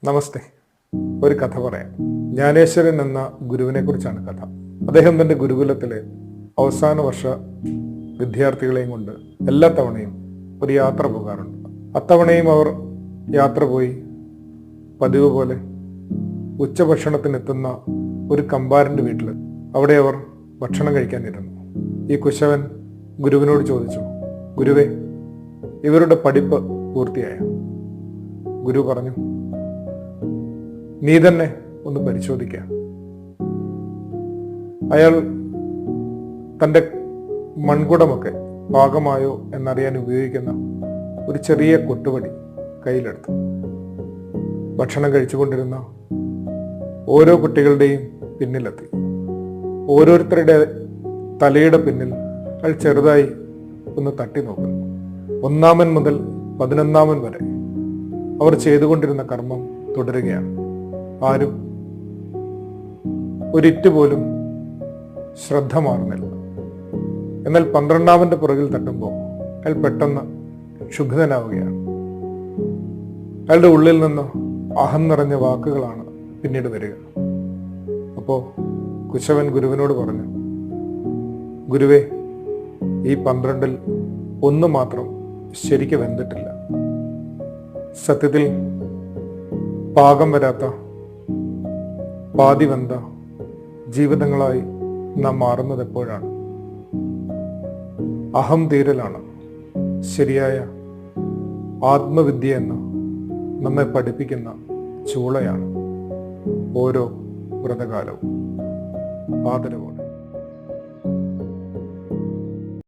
നമസ്തേ. ഒരു കഥ പറയാം. ജ്ഞാനേശ്വരൻ എന്ന ഗുരുവിനെ കുറിച്ചാണ് കഥ. അദ്ദേഹം തൻ്റെ ഗുരുകുലത്തിലെ അവസാന വർഷ വിദ്യാർത്ഥികളെയും കൊണ്ട് എല്ലാ തവണയും ഒരു യാത്ര പോകാറുണ്ട്. അത്തവണയും അവർ യാത്ര പോയി പതിവ് പോലെ ഉച്ചഭക്ഷണത്തിനെത്തുന്ന ഒരു കമ്പാരൻ്റെ വീട്ടിൽ അവിടെ അവർ ഭക്ഷണം കഴിക്കാനിരുന്നു. ഈ കുശവൻ ഗുരുവിനോട് ചോദിച്ചു, ഗുരുവേ, ഇവരുടെ പഠിപ്പ് പൂർത്തിയായ? ഗുരു പറഞ്ഞു, നീ തന്നെ ഒന്ന് പരിശോധിക്കുക. അയാൾ തൻ്റെ മൺകുടമൊക്കെ പാകമായോ എന്നറിയാൻ ഉപയോഗിക്കുന്ന ഒരു ചെറിയ കൊട്ടുവടി കയ്യിലെടുത്തു. ഭക്ഷണം കഴിച്ചുകൊണ്ടിരുന്ന ഓരോ കുട്ടികളുടെയും പിന്നിലെത്തി. ഓരോരുത്തരുടെ തലയുടെ പിന്നിൽ അയാൾ ചെറുതായി ഒന്ന് തട്ടി നോക്കുന്നു. 1 മുതൽ 11 വരെ അവർ ചെയ്തുകൊണ്ടിരുന്ന കർമ്മം തുടരുകയാണ്. ആരും ഒരിറ്റ് പോലും ശ്രദ്ധ മാറുന്നില്ല. എന്നാൽ 12 പുറകിൽ തട്ടുമ്പോൾ അയാൾ പെട്ടെന്ന് ക്ഷുഭിതനാവുകയാണ്. അയാളുടെ ഉള്ളിൽ നിന്ന് അഹം നിറഞ്ഞ വാക്കുകളാണ് പിന്നീട് വരിക. അപ്പോൾ കുശവൻ ഗുരുവിനോട് പറഞ്ഞു, ഗുരുവേ, ഈ 12 1 മാത്രം ശരിക്ക് വെന്തിട്ടില്ല. സത്യത്തിൽ പാകം വരാത്ത പാതി വെന്ത ജീവിതങ്ങളായി നാം മാറുന്നത് എപ്പോഴാണ്? അഹം തീരലാണ് ശരിയായ ആത്മവിദ്യ എന്ന് നമ്മെ പഠിപ്പിക്കുന്ന ചൂളയാണ് ഓരോ വ്രതകാലവും. ആദരവോടെ.